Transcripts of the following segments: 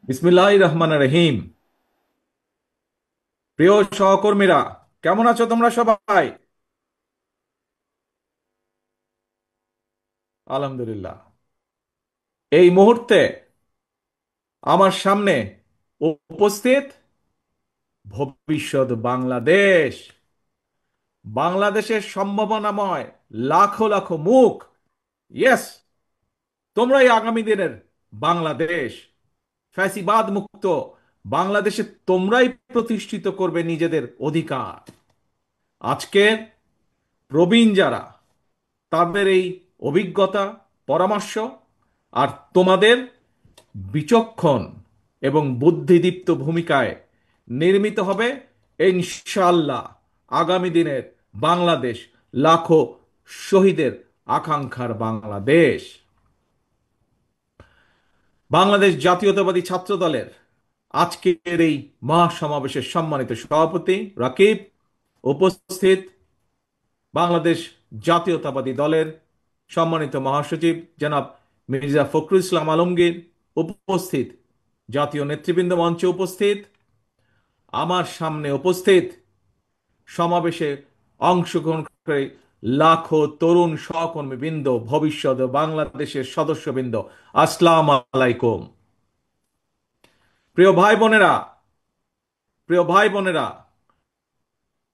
বিসমিল্লাহির রহমানির রহিম। প্রিয় সহকর্মীরা, কেমন আছো তোমরা সবাই? আলহামদুলিল্লাহ। এই মুহূর্তে আমার সামনে উপস্থিত ভবিষ্যৎ বাংলাদেশ, বাংলাদেশের সম্ভাবনাময় লাখো লাখো মুখ। ইয়েস, তোমরাই আগামী দিনের বাংলাদেশ, ফ্যাসিবাদ মুক্ত বাংলাদেশে তোমরাই প্রতিষ্ঠিত করবে নিজেদের অধিকার। আজকে প্রবীণ যারা, তাদের এই অভিজ্ঞতা, পরামর্শ আর তোমাদের বিচক্ষণ এবং বুদ্ধিদীপ্ত ভূমিকায় নির্মিত হবে ইনশাআল্লাহ আগামী দিনের বাংলাদেশ, লাখো শহীদের আকাঙ্ক্ষার বাংলাদেশ। বাংলাদেশ জাতীয়তাবাদী ছাত্র দলের আজকের এই মহাসমাবেশের সম্মানিত সভাপতি রাকিব, উপস্থিত বাংলাদেশ জাতীয়তাবাদী দলের সম্মানিত মহাসচিব জনাব মির্জা ফখরুল ইসলাম আলমগীর, উপস্থিত জাতীয় নেতৃবৃন্দ, মঞ্চে উপস্থিত, আমার সামনে উপস্থিত সমাবেশে অংশগ্রহণ করে লাখো তরুণ সহকর্মীবৃন্দ, ভবিষ্যৎ বাংলাদেশের সদস্যবৃন্দ, আসসালামু আলাইকুম। প্রিয় ভাই বোনেরা, প্রিয় ভাই বোনেরা,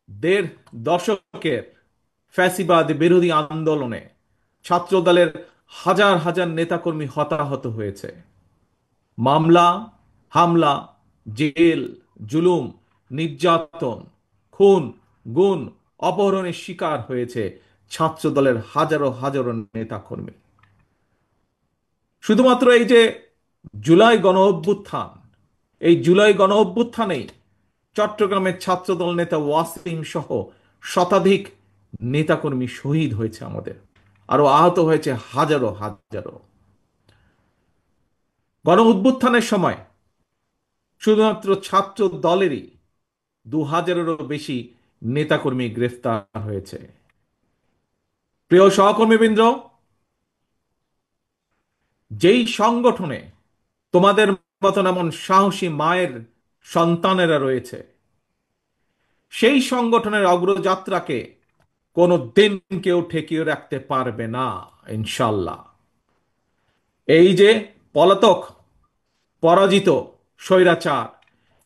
দেড় দশকের ফ্যাসিবাদ বিরোধী আন্দোলনে ছাত্রদলের হাজার হাজার নেতাকর্মী হতাহত হয়েছে। মামলা, হামলা, জেল, জুলুম, নির্যাতন, খুন, গুম, অপহরণের শিকার হয়েছে ছাত্রদলের হাজারো হাজারো নেতাকর্মী। শুধুমাত্র এই যে জুলাই গণ অভ্যুত্থান, এই জুলাই গণ অভ্যুত্থানেই চট্টগ্রামের ছাত্রদল নেতা ওয়াসিম সহ শতাধিক নেতাকর্মী শহীদ হয়েছে আমাদের, আরো আহত হয়েছে হাজারো হাজারো। গণ অভ্যুত্থানের সময় শুধুমাত্র ছাত্র দলেরই 2000-এরও বেশি নেতাকর্মী গ্রেফতার হয়েছে। প্রিয় সহকর্মীবৃন্দ, যেই সংগঠনে তোমাদের মতন এমন সাহসী মায়ের সন্তানেরা রয়েছে, সেই সংগঠনের অগ্রযাত্রাকে কোনো দিন কেউ ঠেকিয়ে রাখতে পারবে না ইনশাল্লাহ। এই যে পলাতক, পরাজিত স্বৈরাচার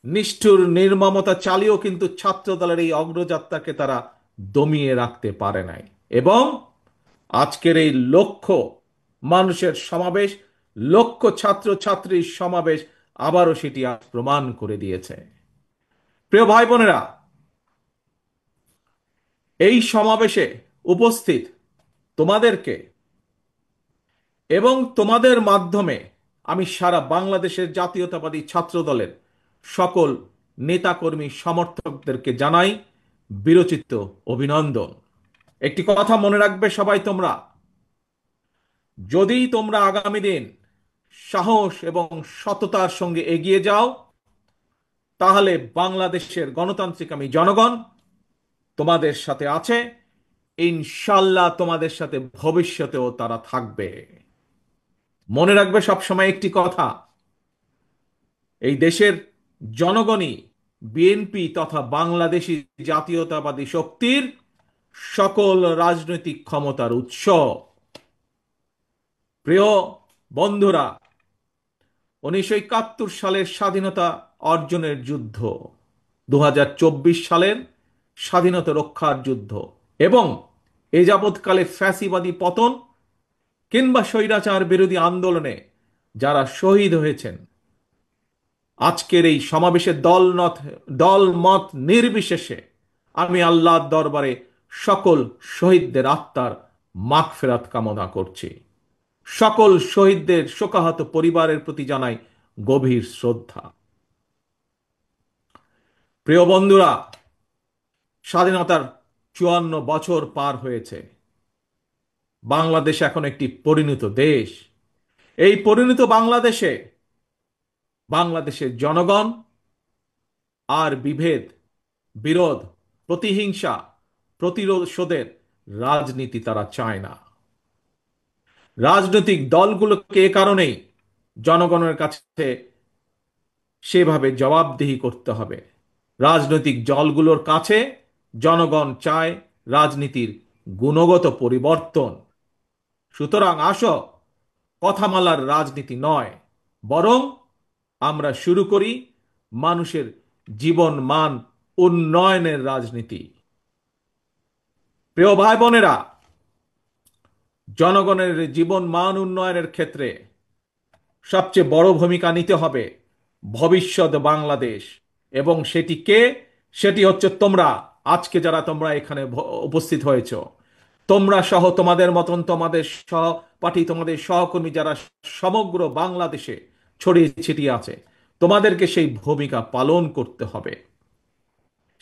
নিষ্ঠুর নির্মমতা চালিয়েও কিন্তু ছাত্র দলের এই অগ্রযাত্রাকে তারা দমিয়ে রাখতে পারে নাই, এবং আজকের এই লক্ষ মানুষের সমাবেশ, লক্ষ ছাত্র ছাত্রীর সমাবেশ আবারও সেটি আজ প্রমাণ করে দিয়েছে। প্রিয় ভাই বোনেরা, এই সমাবেশে উপস্থিত তোমাদেরকে এবং তোমাদের মাধ্যমে আমি সারা বাংলাদেশের জাতীয়তাবাদী ছাত্র দলের সকল নেতাকর্মী সমর্থকদেরকে জানাই বিরচিত অভিনন্দন। একটি কথা মনে রাখবে সবাই তোমরা, যদি তোমরা আগামী দিন সাহস এবং সততার সঙ্গে এগিয়ে যাও, তাহলে বাংলাদেশের গণতান্ত্রিক আমি জনগণ তোমাদের সাথে আছে। ইনশাল্লাহ তোমাদের সাথে ভবিষ্যতেও তারা থাকবে। মনে রাখবে সবসময় একটি কথা, এই দেশের জনগণই বিএনপি তথা বাংলাদেশী জাতীয়তাবাদী শক্তির সকল রাজনৈতিক ক্ষমতার উৎস। প্রিয় বন্ধুরা, 1971 সালের স্বাধীনতা অর্জনের যুদ্ধ, 2024 সালের স্বাধীনতা রক্ষার যুদ্ধ এবং এ যাবৎকালে ফ্যাসিবাদী পতন কিংবা স্বৈরাচার বিরোধী আন্দোলনে যারা শহীদ হয়েছেন, আজকের এই সমাবেশে দল মত নির্বিশেষে আমি আল্লাহর দরবারে সকল শহীদদের আত্মার মাগফিরাত কামনা করছি। সকল শহীদদের শোকাহত পরিবারের প্রতি জানাই গভীর শ্রদ্ধা। প্রিয় বন্ধুরা, স্বাধীনতার 54 বছর পার হয়েছে। বাংলাদেশ এখন একটি পরিণত দেশ। এই পরিণত বাংলাদেশে বাংলাদেশের জনগণ আর বিভেদ, বিরোধ, প্রতিহিংসা, প্রতিশোধের রাজনীতি তারা চায় না। রাজনৈতিক দলগুলোকে এ কারণেই জনগণের কাছে সেভাবে জবাবদিহি করতে হবে। রাজনৈতিক দলগুলোর কাছে জনগণ চায় রাজনীতির গুণগত পরিবর্তন। সুতরাং আসো, কথামালার রাজনীতি নয়, বরং আমরা শুরু করি মানুষের জীবন মান উন্নয়নের রাজনীতি। প্রিয় ভাই বোনেরা, জনগণের জীবন মান উন্নয়নের ক্ষেত্রে সবচেয়ে বড় ভূমিকা নিতে হবে ভবিষ্যৎ বাংলাদেশ। এবং সেটি কে? সেটি হচ্ছে তোমরা। আজকে যারা তোমরা এখানে উপস্থিত হয়েছ, তোমরা সহ তোমাদের মতন তোমাদের সহপাঠী, তোমাদের সহকর্মী যারা সমগ্র বাংলাদেশে ছড়িয়ে ছিটিয়ে আছে, তোমাদেরকে সেই ভূমিকা পালন করতে হবে।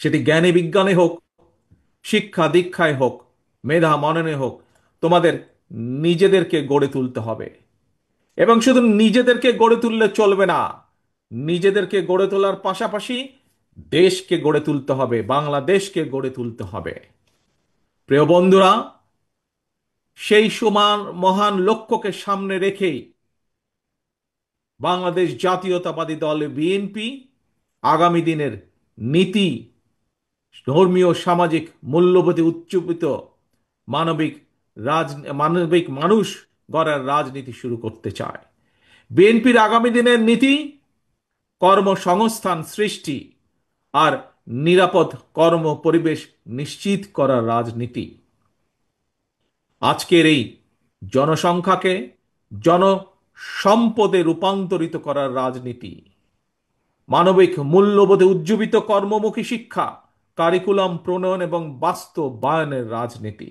সেটি জ্ঞানে বিজ্ঞানে হোক, শিক্ষা দীক্ষায় হোক, মেধা মননে হোক, তোমাদের নিজেদেরকে গড়ে তুলতে হবে। এবং শুধু নিজেদেরকে গড়ে তুললে চলবে না, নিজেদেরকে গড়ে তোলার পাশাপাশি দেশকে গড়ে তুলতে হবে, বাংলাদেশকে গড়ে তুলতে হবে। প্রিয় বন্ধুরা, সেই সমান মহান লক্ষ্যকে সামনে রেখেই বাংলাদেশ জাতীয়তাবাদী দল বিএনপি আগামী দিনের নীতি, ধর্মীয় সামাজিক মূল্যবোধে উচ্চীবিত মানবিক মানবিক মানুষ গড়ার রাজনীতি শুরু করতে চায়। বিএনপির আগামী দিনের নীতি কর্মসংস্থান সৃষ্টি আর নিরাপদ কর্ম পরিবেশ নিশ্চিত করার রাজনীতি। আজকের এই জনসংখ্যাকে জনসম্পদে রূপান্তরিত করার রাজনীতি, মানবিক মূল্যবোধে উজ্জীবিত কর্মমুখী শিক্ষা, কারিকুলাম প্রণয়ন এবং বাস্তবায়নের রাজনীতি।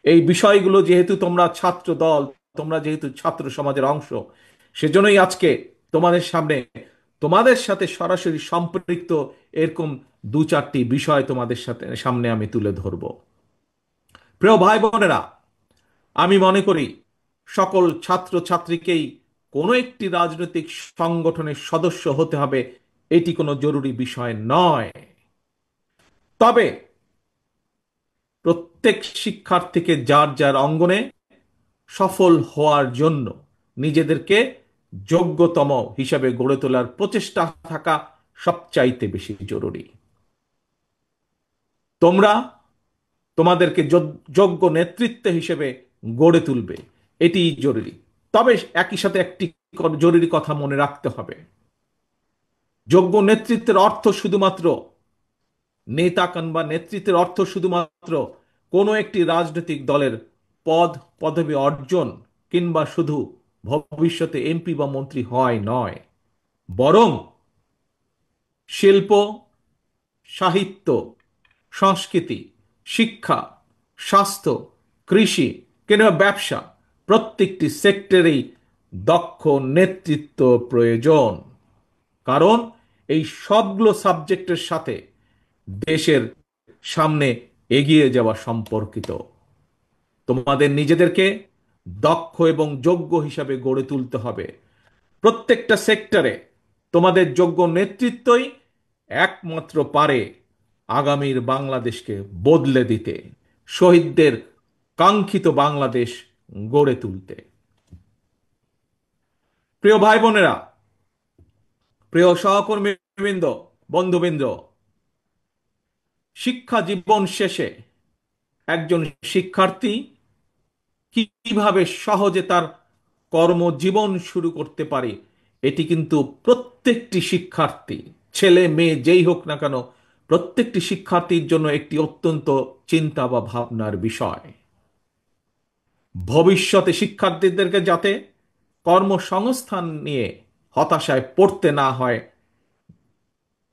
এই বিষয়গুলো যেহেতু তোমরা ছাত্র দল, তোমরা যেহেতু ছাত্র সমাজের অংশ, সেজন্যই আজকে তোমাদের সামনে, তোমাদের সাথে সরাসরি সম্পৃক্ত এরকম দু চারটি বিষয় তোমাদের সামনে আমি তুলে ধরব। প্রিয় ভাই বোনেরা, আমি মনে করি সকল ছাত্র ছাত্রীকেই কোনো একটি রাজনৈতিক সংগঠনের সদস্য হতে হবে, এটি কোনো জরুরি বিষয় নয়। তবে প্রত্যেক শিক্ষার্থীকে যার যার অঙ্গনে সফল হওয়ার জন্য নিজেদেরকে যোগ্যতম হিসাবে গড়ে তোলার প্রচেষ্টা থাকা সবচাইতে বেশি জরুরি। তোমরা তোমাদেরকে যোগ্য নেতৃত্ব হিসেবে গড়ে তুলবে, এটি জরুরি। তবে একই সাথে একটি জরুরি কথা মনে রাখতে হবে। যোগ্য নেতৃত্বের অর্থ শুধুমাত্র নেতা কিংবা নেতৃত্বের অর্থ শুধুমাত্র কোনো একটি রাজনৈতিক দলের পদ পদবি অর্জন কিংবা শুধু ভবিষ্যতে এমপি বা মন্ত্রী হয় নয়, বরং শিল্প, সাহিত্য, সংস্কৃতি, শিক্ষা, স্বাস্থ্য, কৃষি কিংবা ব্যবসা, প্রত্যেকটি সেক্টরেই দক্ষ নেতৃত্ব প্রয়োজন। কারণ এই সবগুলো সাবজেক্টের সাথে দেশের সামনে এগিয়ে যাওয়া সম্পর্কিত। তোমাদের নিজেদেরকে দক্ষ এবং যোগ্য হিসাবে গড়ে তুলতে হবে। প্রত্যেকটা সেক্টরে তোমাদের যোগ্য নেতৃত্বই একমাত্র পারে আগামীর বাংলাদেশকে বদলে দিতে, শহীদদের কাঙ্ক্ষিত বাংলাদেশ গড়ে তুলতে। প্রিয় ভাই বোনেরা, প্রিয় সহকর্মীবৃন্দ, বন্ধুবৃন্দ, শিক্ষা জীবন শেষে একজন শিক্ষার্থী কিভাবে সহজে তার কর্মজীবন শুরু করতে পারে, এটি কিন্তু প্রত্যেকটি শিক্ষার্থী, ছেলে মেয়ে যেই হোক না কেন, প্রত্যেকটি শিক্ষার্থীর জন্য একটি অত্যন্ত চিন্তা বা ভাবনার বিষয়। ভবিষ্যতে শিক্ষার্থীদেরকে যাতে কর্মসংস্থান নিয়ে হতাশায় পড়তে না হয়,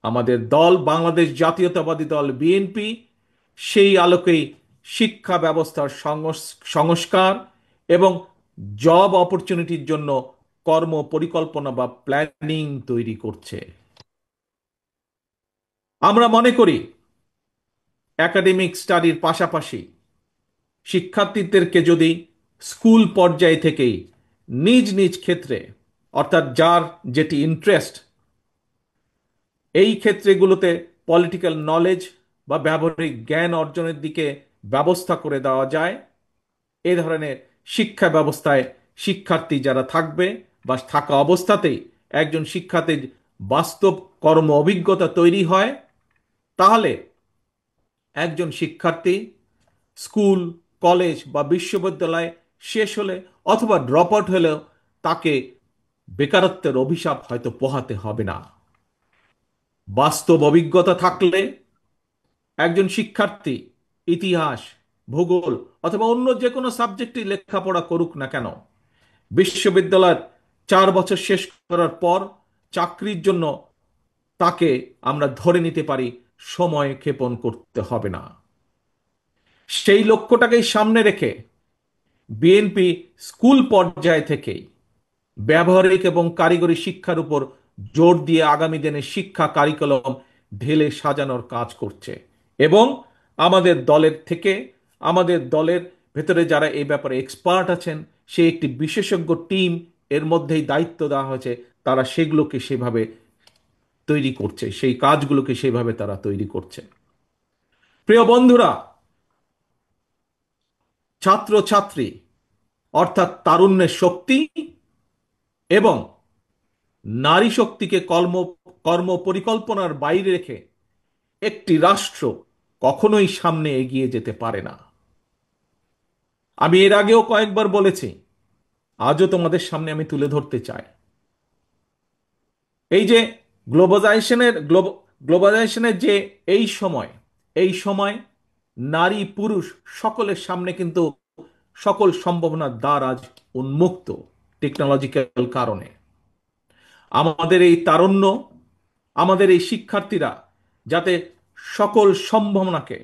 আমাদের দল বাংলাদেশ জাতীয়তাবাদী দল বিএনপি সেই আলোকেই শিক্ষা ব্যবস্থার সংস্কার এবং জব অপরচুনিটির জন্য কর্ম পরিকল্পনা বা প্ল্যানিং তৈরি করছে। আমরা মনে করি একাডেমিক স্টাডির পাশাপাশি শিক্ষার্থীদেরকে যদি স্কুল পর্যায় থেকেই নিজ নিজ ক্ষেত্রে, অর্থাৎ যার যেটি ইন্টারেস্ট, এই ক্ষেত্রগুলোতে পলিটিক্যাল নলেজ বা ব্যবহারিক জ্ঞান অর্জনের দিকে ব্যবস্থা করে দেওয়া যায়, এ ধরনের শিক্ষা ব্যবস্থায় শিক্ষার্থী যারা থাকবে বা থাকা অবস্থাতেই একজন শিক্ষার্থীর বাস্তব কর্ম অভিজ্ঞতা তৈরি হয়, তাহলে একজন শিক্ষার্থী স্কুল, কলেজ বা বিশ্ববিদ্যালয় শেষ হলে অথবা ড্রপ আউট হলেও তাকে বেকারত্বের অভিশাপ হয়তো পোহাতে হবে না। বাস্তব অভিজ্ঞতা থাকলে একজন শিক্ষার্থী ইতিহাস, ভূগোল অথবা অন্য যে কোনো সাবজেক্টে লেখাপড়া করুক না কেন, বিশ্ববিদ্যালয়ের 4 বছর শেষ করার পর চাকরির জন্য তাকে আমরা ধরে নিতে পারি সময় ক্ষেপণ করতে হবে না। সেই লক্ষ্যটাকেই সামনে রেখে বিএনপি স্কুল পর্যায় থেকেই ব্যবহারিক এবং কারিগরি শিক্ষার উপর জোর দিয়ে আগামী দিনে শিক্ষা কারিকুলাম ঢেলে সাজানোর কাজ করছে। এবং আমাদের দলের থেকে, আমাদের দলের ভেতরে যারা এই ব্যাপারে এক্সপার্ট আছেন, সে একটি বিশেষজ্ঞ টিম এর মধ্যেই দায়িত্ব দেওয়া হয়েছে, তারা সেগুলোকে সেভাবে তৈরি করছে, সেই কাজগুলোকে সেভাবে তারা তৈরি করছে। প্রিয় বন্ধুরা, ছাত্রছাত্রী অর্থাৎ তারুণ্যের শক্তি এবং নারী শক্তিকে কর্ম পরিকল্পনার বাইরে রেখে একটি রাষ্ট্র কখনোই সামনে এগিয়ে যেতে পারে না। আমি এর আগেও কয়েকবার বলেছি, আজও তোমাদের সামনে আমি তুলে ধরতে চাই। এই যে গ্লোবালাইজেশনের যে এই সময় নারী পুরুষ সকলের সামনে কিন্তু সকল সম্ভাবনার দ্বার আজ উন্মুক্ত টেকনোলজিক্যাল কারণে। আমাদের এই তারুণ্য, আমাদের এই শিক্ষার্থীরা যাতে সকল সম্ভাবনাকে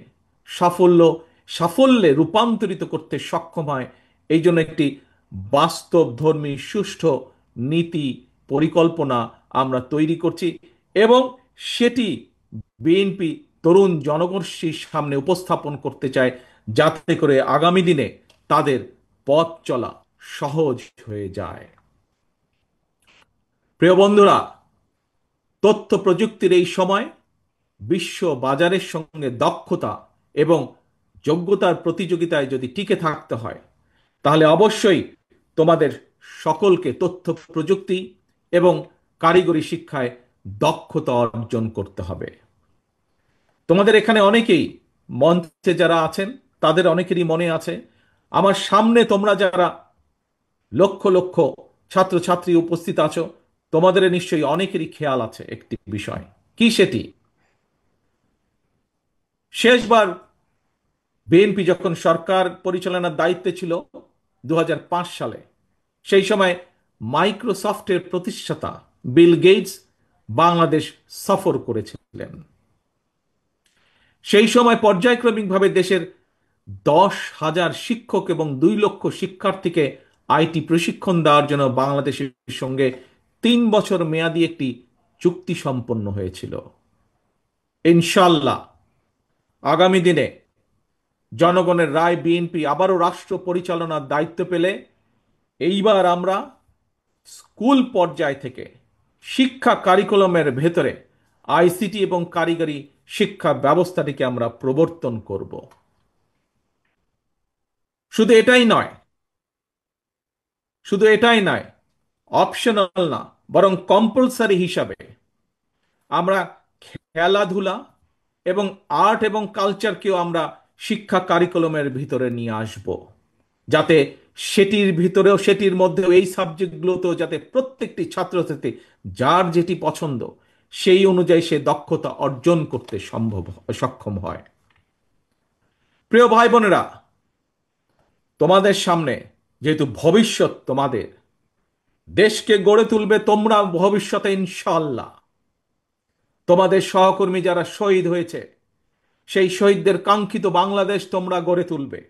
সাফল্যে রূপান্তরিত করতে সক্ষম হয়, এই জন্য একটি বাস্তবধর্মী সুষ্ঠু নীতি পরিকল্পনা আমরা তৈরি করছি এবং সেটি বিএনপি তরুণ জনগোষ্ঠীর সামনে উপস্থাপন করতে চায়, যাতে করে আগামী দিনে তাদের পথ চলা সহজ হয়ে যায়। প্রিয় বন্ধুরা, তথ্য প্রযুক্তির এই সময় বিশ্ব বাজারের সঙ্গে দক্ষতা এবং যোগ্যতার প্রতিযোগিতায় যদি টিকে থাকতে হয়, তাহলে অবশ্যই তোমাদের সকলকে তথ্য প্রযুক্তি এবং কারিগরি শিক্ষায় দক্ষতা অর্জন করতে হবে। তোমাদের এখানে অনেকেই, মঞ্চে যারা আছেন তাদের অনেকেরই মনে আছে, আমার সামনে তোমরা যারা লক্ষ লক্ষ ছাত্রছাত্রী উপস্থিত আছো, তোমাদের নিশ্চয়ই অনেকেরই খেয়াল আছে একটি বিষয়। কি সেটি? শেষবার বিএনপি যখন সরকার পরিচালনার দায়িত্বে ছিল 2005 সালে, সেই সময় মাইক্রোসফটের প্রতিষ্ঠাতা বিল গেটস বাংলাদেশ সফর করেছিলেন। সেই সময় পর্যায়ক্রমিকভাবে দেশের 10,000 শিক্ষক এবং 2 লক্ষ শিক্ষার্থীকে আইটি প্রশিক্ষণ দেওয়ার জন্য বাংলাদেশের সঙ্গে 3 বছর মেয়াদী একটি চুক্তি সম্পন্ন হয়েছিল। ইনশাল্লাহ আগামী দিনে জনগণের রায় বিএনপি আবারও রাষ্ট্র পরিচালনার দায়িত্ব পেলে এইবার আমরা স্কুল পর্যায় থেকে শিক্ষা কারিকুলামের ভেতরে আইসিটি এবং কারিগরি শিক্ষা ব্যবস্থাটিকে আমরা প্রবর্তন করব। শুধু এটাই নয়, শুধু এটাই নয়, অপশনাল না, বরং কম্পালসারি হিসাবে আমরা খেলাধুলা এবং আর্ট এবং কালচারকেও আমরা শিক্ষা কারিকুলামের ভিতরে নিয়ে আসব, যাতে সেটির মধ্যেও এই সাবজেক্টগুলোতেও যাতে প্রত্যেকটি ছাত্রছাত্রী যার যেটি পছন্দ সেই অনুযায়ী সে দক্ষতা অর্জন করতে সক্ষম হয়। প্রিয় ভাই বোনেরা, তোমাদের সামনে যেহেতু ভবিষ্যৎ, তোমাদের দেশকে গড়ে তুলবে তোমরা ভবিষ্যতে ইনশাআল্লাহ। তোমাদের সহকর্মী যারা শহীদ হয়েছে, সেই শহীদদের কাঙ্ক্ষিত বাংলাদেশ তোমরা গড়ে তুলবে।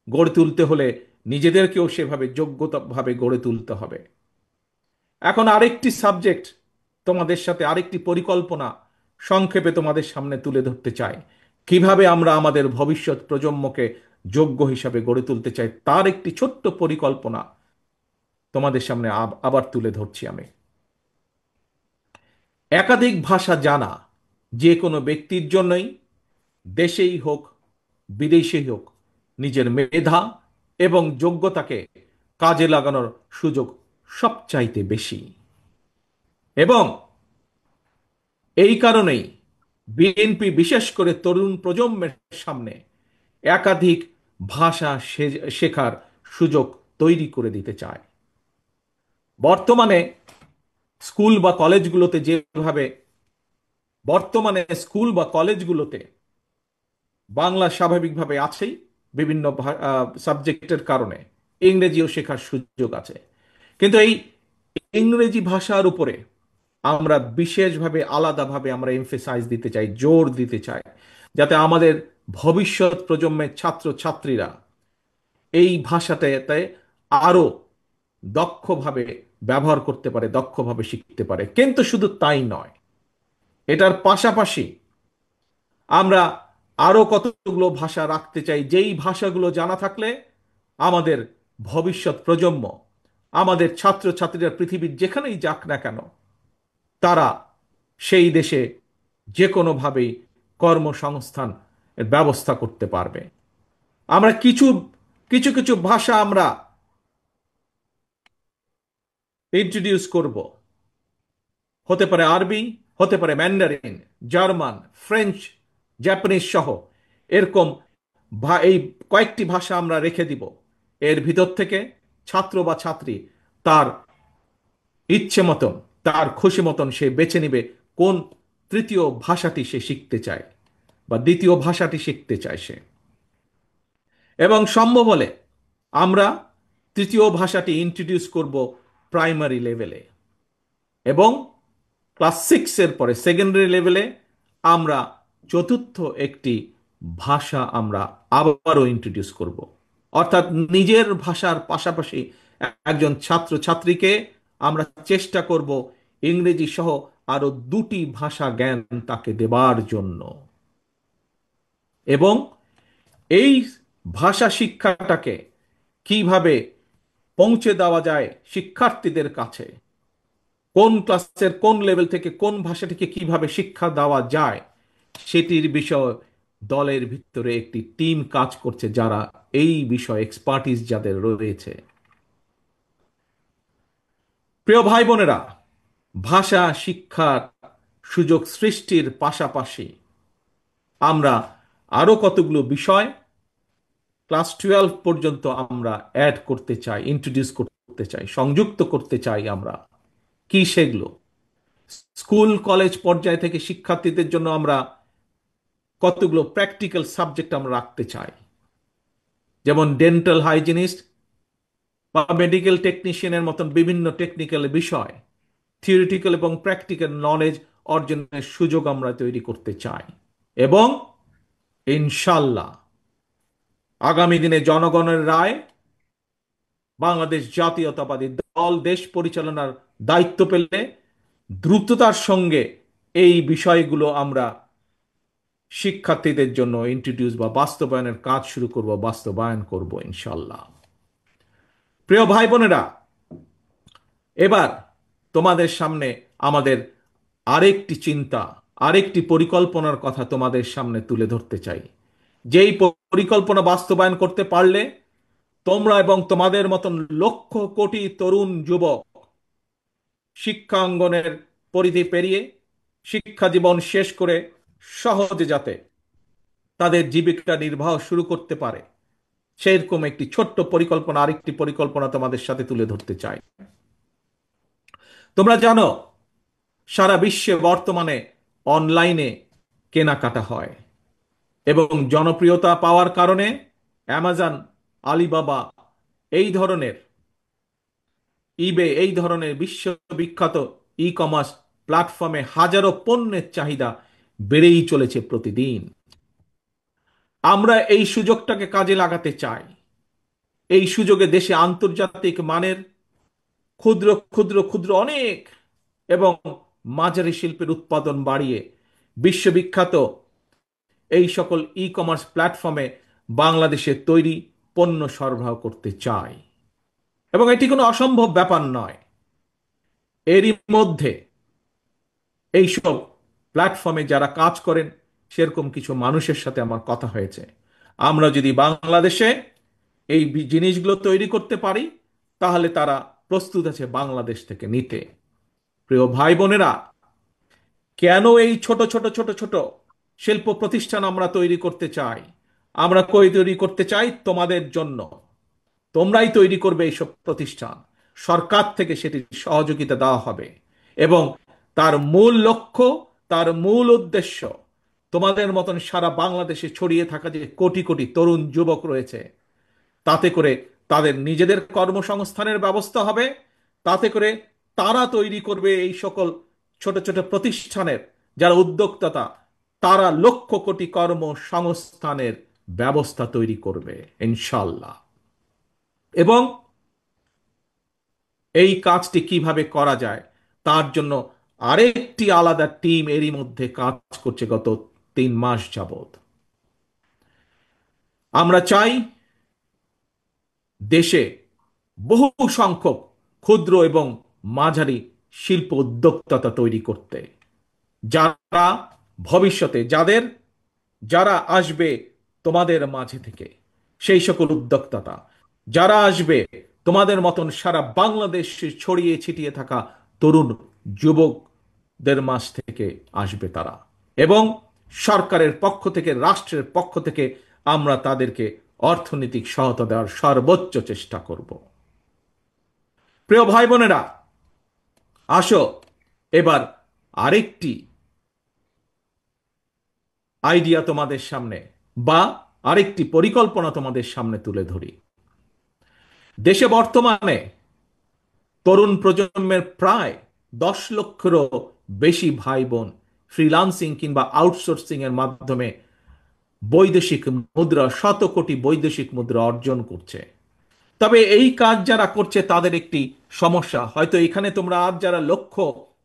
গড়ে তুলতে হলে নিজেদেরকেও সেভাবে যোগ্যতাভাবে গড়ে তুলতে হবে। এখন আরেকটি সাবজেক্ট, তোমাদের সাথে আরেকটি পরিকল্পনা সংক্ষেপে তোমাদের সামনে তুলে ধরতে চাই। কিভাবে আমরা আমাদের ভবিষ্যৎ প্রজন্মকে যোগ্য হিসাবে গড়ে তুলতে চাই, তার একটি ছোট্ট পরিকল্পনা তোমাদের সামনে আবার তুলে ধরছি আমি। একাধিক ভাষা জানা যে কোনো ব্যক্তির জন্যই, দেশেই হোক বিদেশেই হোক, নিজের মেধা এবং যোগ্যতাকে কাজে লাগানোর সুযোগ সবচাইতে বেশি। এবং এই কারণেই বিএনপি বিশেষ করে তরুণ প্রজন্মের সামনে একাধিক ভাষা শেখার সুযোগ তৈরি করে দিতে চায়। বর্তমানে স্কুল বা কলেজগুলোতে যেভাবে বর্তমানে স্কুল বা কলেজগুলোতে বাংলা স্বাভাবিকভাবে আছেই, বিভিন্ন সাবজেক্টের কারণে ইংরেজিও শেখার সুযোগ আছে। কিন্তু এই ইংরেজি ভাষার উপরে আমরা বিশেষভাবে আলাদাভাবে আমরা এমফেসাইজ দিতে চাই, জোর দিতে চাই, যাতে আমাদের ভবিষ্যৎ প্রজন্মের ছাত্র ছাত্রীরা এই ভাষাটাতে আরো দক্ষভাবে ব্যবহার করতে পারে, দক্ষভাবে শিখতে পারে। কিন্তু শুধু তাই নয়, এটার পাশাপাশি আমরা আরো কতগুলো ভাষা রাখতে চাই, যেই ভাষাগুলো জানা থাকলে আমাদের ভবিষ্যৎ প্রজন্ম, আমাদের ছাত্র ছাত্রীরা পৃথিবীর যেখানেই যাক না কেন, তারা সেই দেশে যে কোনোভাবেই কর্মসংস্থান এর ব্যবস্থা করতে পারবে। আমরা কিছু কিছু কিছু ভাষা আমরা ইন্ট্রোডিউস করব। হতে পারে আরবি, হতে পারে ম্যান্ডারিন, জার্মান, ফ্রেঞ্চ, জাপানিজ সহ এরকম এই কয়েকটি ভাষা আমরা রেখে দিব। এর ভিতর থেকে ছাত্র বা ছাত্রী তার ইচ্ছে মতন, তার খুশি মতন সে বেছে নিবে কোন তৃতীয় ভাষাটি সে শিখতে চায় বা দ্বিতীয় ভাষাটি শিখতে চায় সে। এবং সম্ভব হলে আমরা তৃতীয় ভাষাটি ইন্ট্রোডিউস করব প্রাইমারি লেভেলে, এবং ক্লাস 6 এর পরে সেকেন্ডারি লেভেলে আমরা চতুর্থ একটি ভাষা আমরা আবারও ইন্ট্রোডিউস করব। অর্থাৎ নিজের ভাষার পাশাপাশি একজন ছাত্র ছাত্রীকে আমরা চেষ্টা করব ইংরেজি সহ আরো দুটি ভাষা জ্ঞান তাকে দেবার জন্য। এবং এই ভাষা শিক্ষাটাকে কিভাবে পৌঁছে দেওয়া যায় শিক্ষার্থীদের কাছে, কোন ক্লাসের কোন লেভেল থেকে কোন ভাষাটিকে কিভাবে শিক্ষা দেওয়া যায়, সেটির বিষয় দলের ভিতরে একটি টিম কাজ করছে, যারা এই বিষয়ে এক্সপার্টিস যাদের রয়েছে। প্রিয় ভাই বোনেরা, ভাষা শিক্ষার সুযোগ সৃষ্টির পাশাপাশি আমরা আরো কতগুলো বিষয় ক্লাস 12 পর্যন্ত আমরা অ্যাড করতে চাই, ইন্ট্রোডিউস করতে চাই, সংযুক্ত করতে চাই আমরা। কি সেগুলো? স্কুল কলেজ পর্যায় থেকে শিক্ষার্থীদের জন্য আমরা কতগুলো প্র্যাকটিক্যাল সাবজেক্ট আমরা রাখতে চাই, যেমন ডেন্টাল হাইজিনিস্ট বা মেডিকেল টেকনিশিয়ানের মতন বিভিন্ন টেকনিক্যাল বিষয়, থিওরিটিক্যাল এবং প্র্যাকটিক্যাল নলেজ অর্জনের সুযোগ আমরা তৈরি করতে চাই। এবং ইনশাল্লাহ আগামী দিনে জনগণের রায়, বাংলাদেশ জাতীয়তাবাদী দল দেশ পরিচালনার দায়িত্ব পেলে দ্রুততার সঙ্গে এই বিষয়গুলো আমরা শিক্ষার্থীদের জন্য ইন্ট্রোডিউস বা বাস্তবায়নের কাজ শুরু করব, বাস্তবায়ন করব ইনশাল্লাহ। প্রিয় ভাই বোনেরা, এবার তোমাদের সামনে আমাদের আরেকটি চিন্তা, আরেকটি পরিকল্পনার কথা তোমাদের সামনে তুলে ধরতে চাই। যেই পরিকল্পনা বাস্তবায়ন করতে পারলে তোমরা এবং তোমাদের মতন লক্ষ কোটি তরুণ যুবক শিক্ষাঙ্গনের পরিধি পেরিয়ে শিক্ষা জীবন শেষ করে সহজে যাতে তাদের জীবিকা নির্বাহ শুরু করতে পারে, সেরকম একটি ছোট্ট পরিকল্পনা, আরেকটি পরিকল্পনা তোমাদের সাথে তুলে ধরতে চাই। তোমরা জানো সারা বিশ্বে বর্তমানে অনলাইনে কেনাকাটা হয়, এবং জনপ্রিয়তা পাওয়ার কারণে অ্যামাজন, আলিবাবা এই ধরনের, ইবে এই ধরনের বিশ্ববিখ্যাত ই কমার্স প্ল্যাটফর্মে হাজারো পণ্যের চাহিদা বেড়েই চলেছে প্রতিদিন। আমরা এই সুযোগটাকে কাজে লাগাতে চাই। এই সুযোগে দেশে আন্তর্জাতিক মানের ক্ষুদ্র ক্ষুদ্র ক্ষুদ্র অনেক এবং মাঝারি শিল্পের উৎপাদন বাড়িয়ে বিশ্ববিখ্যাত এই সকল ই কমার্স প্ল্যাটফর্মে বাংলাদেশের তৈরি পণ্য সরবরাহ করতে চাই। এবং এটি কোনো অসম্ভব ব্যাপার নয়। এরই মধ্যে এইসব প্ল্যাটফর্মে যারা কাজ করেন সেরকম কিছু মানুষের সাথে আমার কথা হয়েছে। আমরা যদি বাংলাদেশে এই জিনিসগুলো তৈরি করতে পারি, তাহলে তারা প্রস্তুত আছে বাংলাদেশ থেকে নিতে। প্রিয় ভাই বোনেরা, কেন এই ছোট ছোট ছোট ছোট শিল্প প্রতিষ্ঠান আমরা তৈরি করতে চাই? আমরা কই তৈরি করতে চাই? তোমাদের জন্য। তোমরাই তৈরি করবে এইসব প্রতিষ্ঠান, সরকার থেকে সেটির সহযোগিতা দেওয়া হবে। এবং তার মূল লক্ষ্য, তার মূল উদ্দেশ্য, তোমাদের মতন সারা বাংলাদেশে ছড়িয়ে থাকা যে কোটি কোটি তরুণ যুবক রয়েছে, তাতে করে তাদের নিজেদের কর্মসংস্থানের ব্যবস্থা হবে। তাতে করে তারা তৈরি করবে এই সকল ছোট ছোট প্রতিষ্ঠানের যারা উদ্যোক্তা, তারা লক্ষ কোটি কর্মসংস্থানের ব্যবস্থা তৈরি করবে ইনশাল্লাহ। এবং এই কাজটি কিভাবে করা যায় তার জন্য আরেকটি আলাদা টিম এরই মধ্যে কাজ করছে গত 3 মাস যাবত। আমরা চাই দেশে বহু সংখ্যক ক্ষুদ্র এবং মাঝারি শিল্প উদ্যোক্তা তৈরি করতে, যারা ভবিষ্যতে যারা আসবে তোমাদের মাঝে থেকে, সেই সকল উদ্যোক্তা যারা আসবে তোমাদের মতন সারা বাংলাদেশে ছড়িয়ে ছিটিয়ে থাকা তরুণ যুবকদের মাঝ থেকে আসবে তারা। এবং সরকারের পক্ষ থেকে, রাষ্ট্রের পক্ষ থেকে আমরা তাদেরকে অর্থনৈতিক সহায়তা দেওয়ার সর্বোচ্চ চেষ্টা করব। প্রিয় ভাই বোনেরা, আসো এবার আরেকটি আইডিয়া তোমাদের সামনে, বা আরেকটি পরিকল্পনা তোমাদের সামনে তুলে ধরি। দেশে বর্তমানে তরুণ প্রজন্মের প্রায় 10 লক্ষেরও বেশি ভাই বোন ফ্রিল্যান্সিং কিংবা আউটসোর্সিং এর মাধ্যমে বৈদেশিক মুদ্রা, শত কোটি বৈদেশিক মুদ্রা অর্জন করছে। তবে এই কাজ যারা করছে তাদের একটি সমস্যা, হয়তো এখানে তোমরা আজ যারা লক্ষ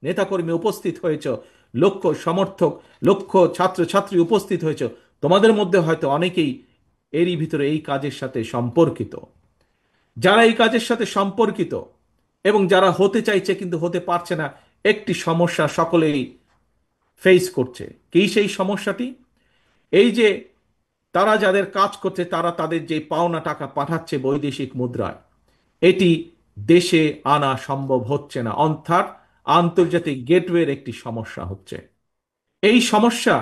নেতাকর্মী উপস্থিত হয়েছ, লক্ষ সমর্থক, লক্ষ ছাত্রছাত্রী উপস্থিত হয়েছ, তোমাদের মধ্যে হয়তো অনেকেই এরই ভিতরে এই কাজের সাথে সম্পর্কিত। যারা এই কাজের সাথে সম্পর্কিত এবং যারা হতে চাইছে কিন্তু হতে পারছে না, একটি সমস্যা সকলেই ফেস করছে। কি সেই সমস্যাটি? এই যে তারা যাদের কাজ করছে, তারা তাদের যে পাওনা টাকা পাঠাচ্ছে বৈদেশিক মুদ্রায়, এটি দেশে আনা সম্ভব হচ্ছে না, অর্থাৎ আন্তর্জাতিক গেটওয়ের একটি সমস্যা হচ্ছে। এই সমস্যা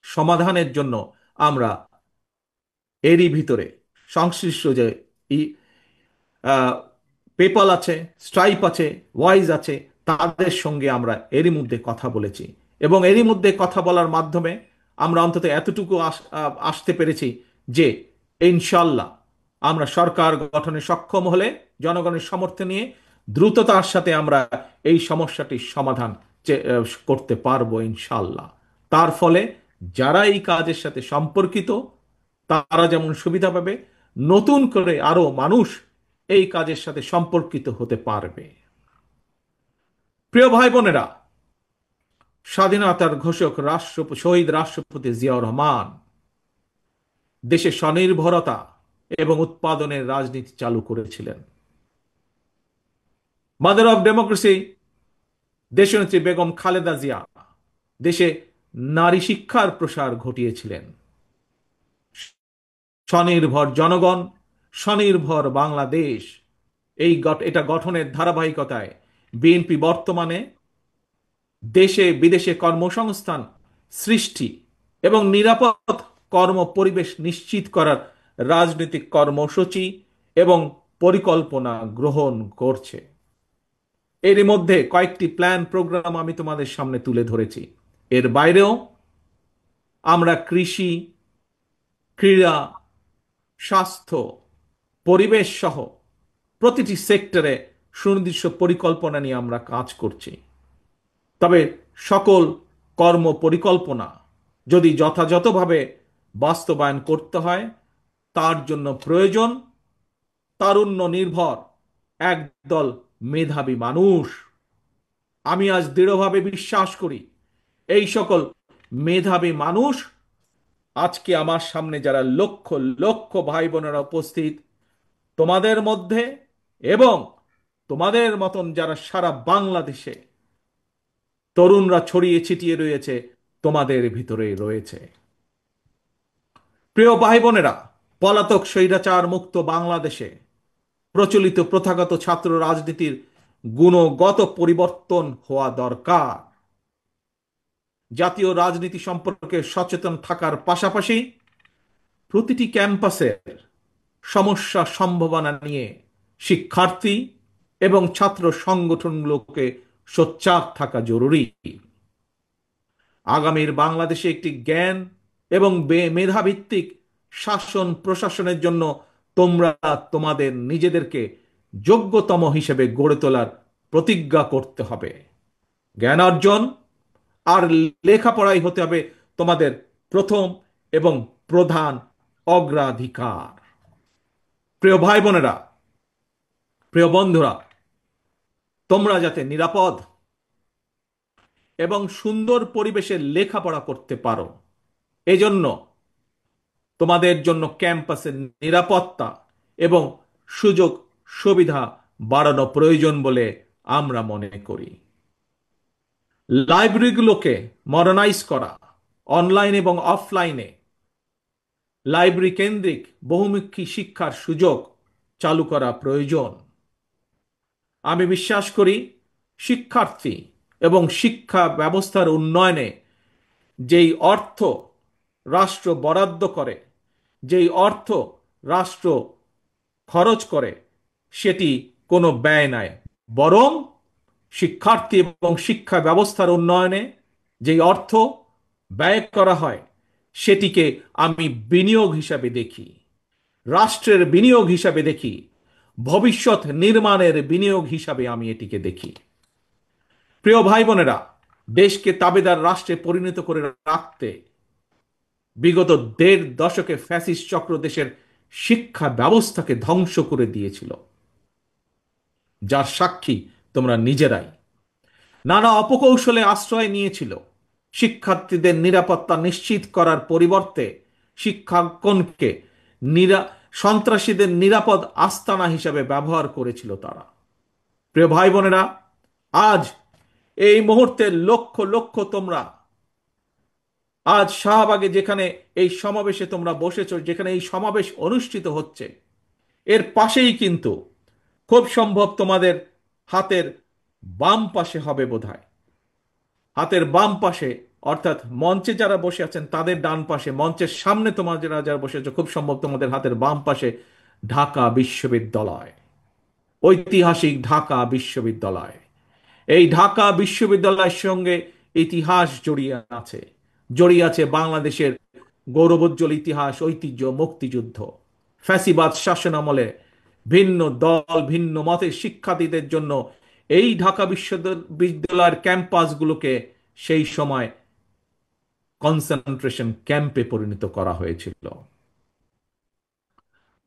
সমাধানের জন্য আমরা এরই ভিতরে সংশ্লিষ্ট যে পেপাল আছে, স্ট্রাইপ আছে, ওয়াইজ আছে, তাদের সঙ্গে আমরা এরই মধ্যে কথা বলেছি। এবং এরই মধ্যে কথা বলার মাধ্যমে আমরা অন্তত এতটুকু আসতে পেরেছি যে ইনশাল্লাহ আমরা সরকার গঠনে সক্ষম হলে জনগণের সমর্থন নিয়ে দ্রুততার সাথে আমরা এই সমস্যাটির সমাধান করতে পারবো ইনশাল্লাহ। তার ফলে যারা এই কাজের সাথে সম্পর্কিত তারা যেমন সুবিধা পাবে, নতুন করে আরো মানুষ এই কাজের সাথে সম্পর্কিত হতে পারবে। প্রিয় ভাই বোনেরা, স্বাধীনতার ঘোষক শহীদ রাষ্ট্রপতি জিয়াউর রহমান দেশে স্বনির্ভরতা এবং উৎপাদনের রাজনীতি চালু করেছিলেন। মাদার অফ ডেমোক্রেসি দেশনেত্রী বেগম খালেদা জিয়া দেশে নারী শিক্ষার প্রসার ঘটিয়েছিলেন। স্বনির্ভর জনগণ, স্বনির্ভর বাংলাদেশ, এটা গঠনের ধারাবাহিকতায় বিএনপি বর্তমানে দেশে বিদেশে কর্মসংস্থান সৃষ্টি এবং নিরাপদ কর্ম পরিবেশ নিশ্চিত করার রাজনৈতিক কর্মসূচি এবং পরিকল্পনা গ্রহণ করছে। এর মধ্যে কয়েকটি প্ল্যান প্রোগ্রাম আমি তোমাদের সামনে তুলে ধরেছি। এর বাইরেও আমরা কৃষি, ক্রীড়া, স্বাস্থ্য, পরিবেশ সহ প্রতিটি সেক্টরে সুনির্দিষ্ট পরিকল্পনা নিয়ে আমরা কাজ করছি। তবে সকল কর্ম পরিকল্পনা যদি যথাযথভাবে বাস্তবায়ন করতে হয়, তার জন্য প্রয়োজন তারুণ্য নির্ভর একদল মেধাবী মানুষ। আমি আজ দৃঢ়ভাবে বিশ্বাস করি এই সকল মেধাবী মানুষ আজকে আমার সামনে যারা লক্ষ লক্ষ ভাই বোনেরা উপস্থিত, তোমাদের মধ্যে এবং তোমাদের মতন যারা সারা বাংলাদেশে তরুণরা ছড়িয়ে ছিটিয়ে রয়েছে, তোমাদের ভিতরে রয়েছে। প্রিয় ভাই বোনেরা, পলাতক স্বৈরাচার মুক্ত বাংলাদেশে প্রচলিত প্রথাগত ছাত্র রাজনীতির গুণগত পরিবর্তন হওয়া দরকার। জাতীয় রাজনীতি সম্পর্কে সচেতন থাকার পাশাপাশি প্রতিটি ক্যাম্পাসের সমস্যা সম্ভাবনা নিয়ে শিক্ষার্থী এবং ছাত্র সংগঠনগুলোকে সোচ্চার থাকা জরুরি। আগামীর বাংলাদেশে একটি জ্ঞান এবং মেধাভিত্তিক শাসন প্রশাসনের জন্য তোমরা তোমাদের নিজেদেরকে যোগ্যতম হিসেবে গড়ে তোলার প্রতিজ্ঞা করতে হবে। জ্ঞান অর্জন আর লেখাপড়াই হতে হবে তোমাদের প্রথম এবং প্রধান অগ্রাধিকার। প্রিয় ভাই বোনেরা, প্রিয় বন্ধুরা, তোমরা যাতে নিরাপদ এবং সুন্দর পরিবেশে লেখাপড়া করতে পারো, এজন্য তোমাদের জন্য ক্যাম্পাসের নিরাপত্তা এবং সুযোগ সুবিধা বাড়ানো প্রয়োজন বলে আমরা মনে করি। লাইব্রেরিগুলোকে মডার্নাইজ করা, অনলাইন এবং অফলাইনে লাইব্রেরি কেন্দ্রিক বহুমুখী শিক্ষার সুযোগ চালু করা প্রয়োজন। আমি বিশ্বাস করি শিক্ষার্থী এবং শিক্ষা ব্যবস্থার উন্নয়নে যেই অর্থ রাষ্ট্র বরাদ্দ করে, যেই অর্থ রাষ্ট্র খরচ করে, সেটি কোনো ব্যয় নয়, বরং শিক্ষার্থী এবং শিক্ষা ব্যবস্থার উন্নয়নে যেই অর্থ ব্যয় করা হয় সেটিকে আমি বিনিয়োগ হিসাবে দেখি, রাষ্ট্রের বিনিয়োগ হিসাবে দেখি, ভবিষ্যৎ নির্মাণের বিনিয়োগ হিসাবে আমি এটিকে দেখি। প্রিয় ভাই বোনেরা, দেশকে তাবেদার রাষ্ট্রে পরিণত করে রাখতে বিগত ১.৫ দশকে ফ্যাসিস্ট চক্র দেশের শিক্ষা ব্যবস্থাকে ধ্বংস করে দিয়েছিল, যার সাক্ষী তোমরা নিজেরাই। নানা অপকৌশলে আশ্রয় নিয়েছিল। শিক্ষার্থীদের নিরাপত্তা নিশ্চিত করার পরিবর্তে শিক্ষাঙ্গনকে সন্ত্রাসীদের নিরাপদ আস্তানা হিসাবে ব্যবহার করেছিল তারা। প্রিয় ভাই বোনেরা, আজ এই মুহূর্তে লক্ষ লক্ষ তোমরা আজ শাহবাগে যেখানে এই সমাবেশে তোমরা বসেছো, যেখানে এই সমাবেশ অনুষ্ঠিত হচ্ছে, এর পাশেই কিন্তু খুব সম্ভব তোমাদের হাতের বাম পাশে হবে বোধহয়, হাতের বাম পাশে অর্থাৎ মঞ্চে যারা বসে আছেন তাদের ডান পাশে, মঞ্চের সামনে তোমরা যারা যারা বসে আছো, খুব সম্ভব তোমাদের হাতের বাম পাশে ঢাকা বিশ্ববিদ্যালয়, ঐতিহাসিক ঢাকা বিশ্ববিদ্যালয়। এই ঢাকা বিশ্ববিদ্যালয়ের সঙ্গে ইতিহাস জড়িয়ে আছে বাংলাদেশের গৌরবোজ্জ্বল ইতিহাস, ঐতিহ্য, মুক্তিযুদ্ধ। ফ্যাসিবাদ শাসনামলে ভিন্ন দল ভিন্ন মতের শিক্ষার্থীদের জন্য এই ঢাকা বিশ্ববিদ্যালয়ের ক্যাম্পাসগুলোকে সেই সময় কনসেন্ট্রেশন ক্যাম্পে পরিণত করা হয়েছিল।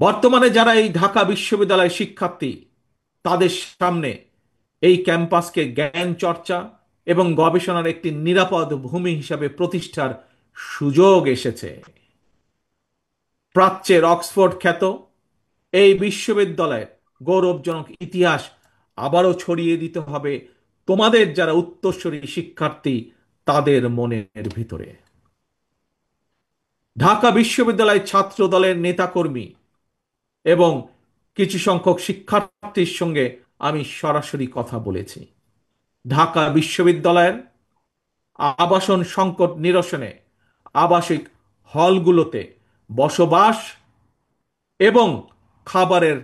বর্তমানে যারা এই ঢাকা বিশ্ববিদ্যালয়ের শিক্ষার্থী, তাদের সামনে এই ক্যাম্পাসকে জ্ঞান চর্চা এবং গবেষণার একটি নিরাপদ ভূমি হিসাবে প্রতিষ্ঠার সুযোগ এসেছে। প্রাচ্যের অক্সফোর্ড খ্যাত এই বিশ্ববিদ্যালয়ের গৌরবজনক ইতিহাস আবারও ছড়িয়ে দিতে হবে তোমাদের যারা উত্তরসূরি শিক্ষার্থী তাদের মনের ভিতরে। ঢাকা বিশ্ববিদ্যালয় ছাত্র দলের নেতাকর্মী এবং কিছু সংখ্যক শিক্ষার্থীর সঙ্গে আমি সরাসরি কথা বলেছি। ঢাকা বিশ্ববিদ্যালয়ের আবাসন সংকট নিরসনে আবাসিক হলগুলোতে বসবাস এবং খাবারের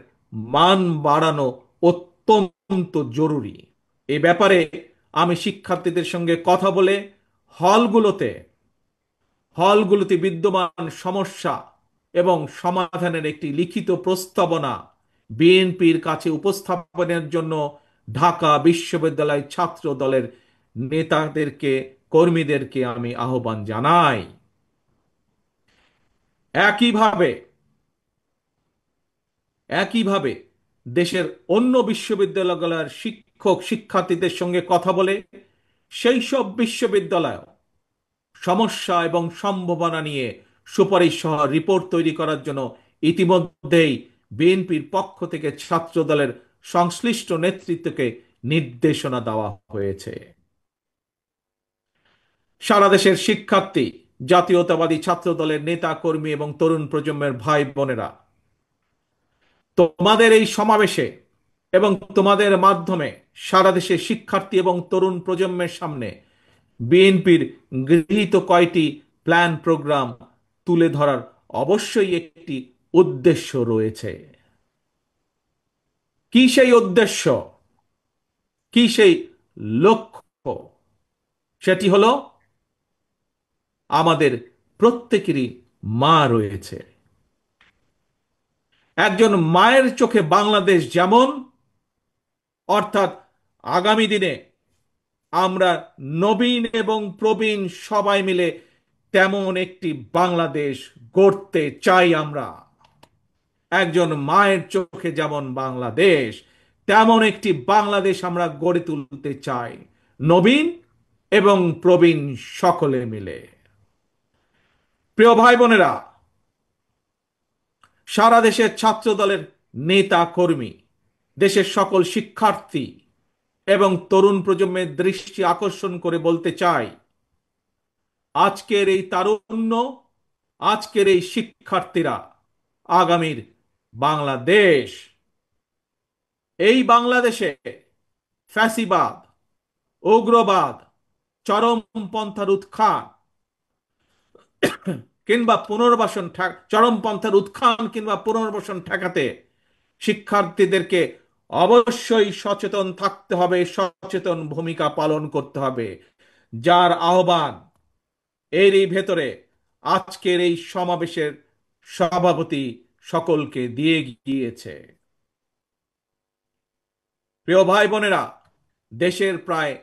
মান বাড়ানো অত্যন্ত জরুরি। এ ব্যাপারে আমি শিক্ষার্থীদের সঙ্গে কথা বলে হলগুলোতে হলগুলোতে বিদ্যমান সমস্যা এবং সমাধানের একটি লিখিত প্রস্তাবনা বিএনপির কাছে উপস্থাপনের জন্য ঢাকা বিশ্ববিদ্যালয় ছাত্র দলের নেতাদেরকে, কর্মীদেরকে আমি আহ্বান জানাই। একইভাবে একইভাবে দেশের অন্য বিশ্ববিদ্যালয়গুলোর শিক্ষক শিক্ষার্থীদের সঙ্গে কথা বলে সেই সব বিশ্ববিদ্যালয় সমস্যা এবং সম্ভাবনা নিয়ে সুপারিশ সহ রিপোর্ট তৈরি করার জন্য ইতিমধ্যেই বিএনপির পক্ষ থেকে ছাত্র দলের সংশ্লিষ্ট নেতৃত্বকে নির্দেশনা দেওয়া হয়েছে। সারা দেশের শিক্ষার্থী, জাতীয়তাবাদী ছাত্র দলের নেতা কর্মী এবং তরুণ প্রজন্মের ভাই বোনেরা, তোমাদের এই সমাবেশে এবং তোমাদের মাধ্যমে সারা দেশের শিক্ষার্থী এবং তরুণ প্রজন্মের সামনে বিএনপির গৃহীত কয়টি প্ল্যান প্রোগ্রাম তুলে ধরার অবশ্যই একটি উদ্দেশ্য রয়েছে। কি সেই উদ্দেশ্য, কি সেই লক্ষ্য? সেটি হলো আমাদের প্রত্যেকেরই মা রয়েছে। একজন মায়ের চোখে বাংলাদেশ যেমন, অর্থাৎ আগামী দিনে আমরা নবীন এবং প্রবীণ সবাই মিলে তেমন একটি বাংলাদেশ গড়তে চাই আমরা। একজন মায়ের চোখে যেমন বাংলাদেশ, তেমন একটি বাংলাদেশ আমরা গড়ে তুলতে চাই, নবীন এবং প্রবীণ সকলে মিলে। প্রিয় ভাই বোনেরা, সারা দেশের ছাত্র দলের নেতা কর্মী, দেশের সকল শিক্ষার্থী এবং তরুণ প্রজন্মের দৃষ্টি আকর্ষণ করে বলতে চাই, আজকের এই তারুণ্য, আজকের এই শিক্ষার্থীরা আগামীর বাংলাদেশ। এই বাংলাদেশে ফ্যাসিবাদ, উগ্রবাদ, চরমপন্থার উত্থান কিংবা পুনর্বাসন চরমপন্থার উত্থান কিংবা পুনর্বাসন ঠেকাতে শিক্ষার্থীদেরকে অবশ্যই সচেতন থাকতে হবে, সচেতন ভূমিকা পালন করতে হবে, যার আহ্বান এরই ভেতরে আজকের এই সমাবেশের সভাপতি সকলকে দিয়ে গিয়েছে। প্রিয় ভাই বোনেরা, দেশের প্রায়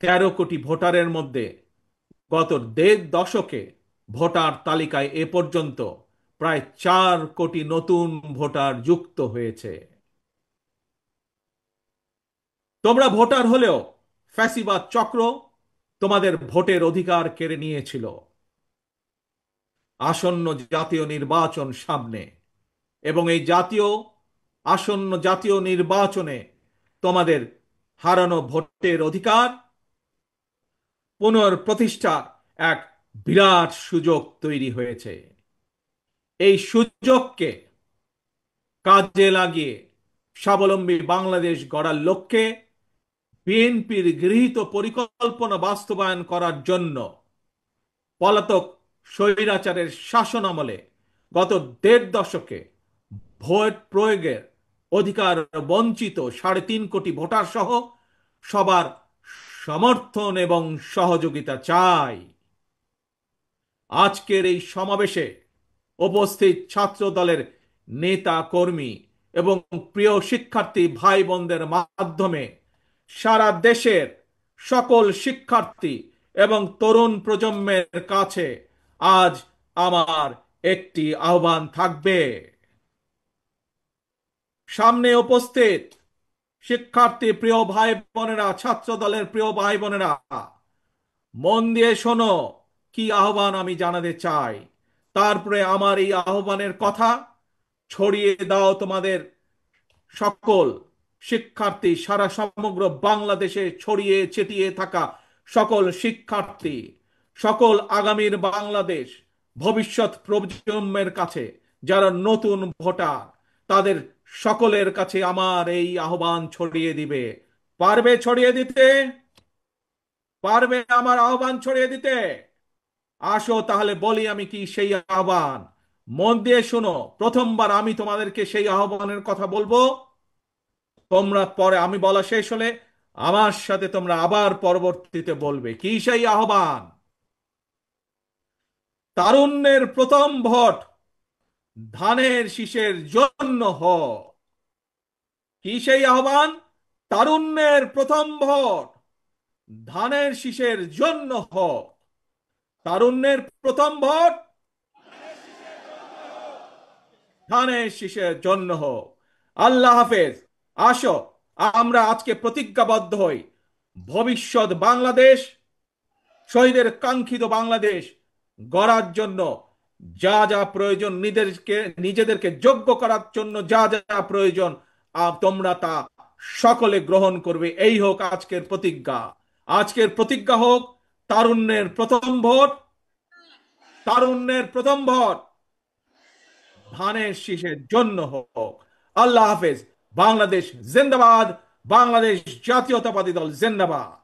13 কোটি ভোটারের মধ্যে গত 1.5 দশকে ভোটার তালিকায় এ পর্যন্ত প্রায় 4 কোটি নতুন ভোটার যুক্ত হয়েছে। তোমরা ভোটার হলেও ফ্যাসিবাদ চক্র তোমাদের ভোটের অধিকার কেড়ে নিয়েছিল। আসন্ন জাতীয় নির্বাচন সামনে, এবং এই আসন্ন জাতীয় নির্বাচনে তোমাদের হারানো ভোটের অধিকার পুনঃপ্রতিষ্ঠার এক বিরাট সুযোগ তৈরি হয়েছে। এই সুযোগকে কাজে লাগিয়ে স্বাবলম্বী বাংলাদেশ গড়ার লক্ষ্যে বিএনপির গৃহীত পরিকল্পনা বাস্তবায়ন করার জন্য পলাতক স্বৈরাচারের শাসন আমলে গত 1.5 দশকে ভোট প্রয়োগের অধিকার বঞ্চিত 3.5 কোটি ভোটার সহ সবার সমর্থন এবং সহযোগিতা চাই। আজকের এই সমাবেশে উপস্থিত ছাত্র দলের নেতা কর্মী এবং প্রিয় শিক্ষার্থী ভাই বোনদের মাধ্যমে সারা দেশের সকল শিক্ষার্থী এবং তরুণ প্রজন্মের কাছে আজ আমার একটি আহ্বান থাকবে। সামনে উপস্থিত শিক্ষার্থী প্রিয় ভাই বোনেরা, ছাত্র দলের প্রিয় ভাই বোনেরা, মন দিয়ে শোনো কি আহ্বান আমি জানাতে চাই। তারপরে আমার এই আহ্বানের কথা ছড়িয়ে দাও তোমাদের সকল শিক্ষার্থী, সারা সমগ্র বাংলাদেশে ছড়িয়ে ছিটিয়ে থাকা সকল শিক্ষার্থী, সকল আগামীর বাংলাদেশ ভবিষ্যৎ প্রজন্মের কাছে যারা নতুন ভোটার, তাদের সকলের কাছে আমার এই আহ্বান ছড়িয়ে দিবে। পারবে ছড়িয়ে দিতে? পারবে আমার আহ্বান ছড়িয়ে দিতে? আসো তাহলে বলি আমি কি সেই আহ্বান। মন দিয়ে শোনো, প্রথমবার আমি তোমাদেরকে সেই আহ্বানের কথা বলবো, তোমরা পরে আমি বলা শেষ হলে আমার সাথে তোমরা আবার পরবর্তীতে বলবে। কি সেই আহ্বান? তারুণ্যের প্রথম ভোট ধানের শীষের জন্য হোক। কি সেই আহ্বান? তারুণ্যের প্রথম ভোট ধানের শীষের জন্য হোক। তারুণ্যের প্রথম ভোট ধানের শীষের জন্য হোক। আল্লাহ হাফেজ। আসো আমরা আজকে প্রতিজ্ঞাবদ্ধ হই, ভবিষ্যৎ বাংলাদেশ, শহীদের কাঙ্ক্ষিত বাংলাদেশ গড়ার জন্য যা যা প্রয়োজন, নিজেদেরকে যোগ্য করার জন্য যা যা প্রয়োজন তোমরা তা সকলে গ্রহণ করবে। এই হোক আজকের প্রতিজ্ঞা। আজকের প্রতিজ্ঞা হোক তারুণ্যের প্রথম ভোট, তারুণ্যের প্রথম ভোট ধানের শীষের জন্য হোক। আল্লাহ হাফেজ। বাংলাদেশ জিন্দাবাদ। বাংলাদেশ জাতীয়তাবাদী দল জিন্দাবাদ।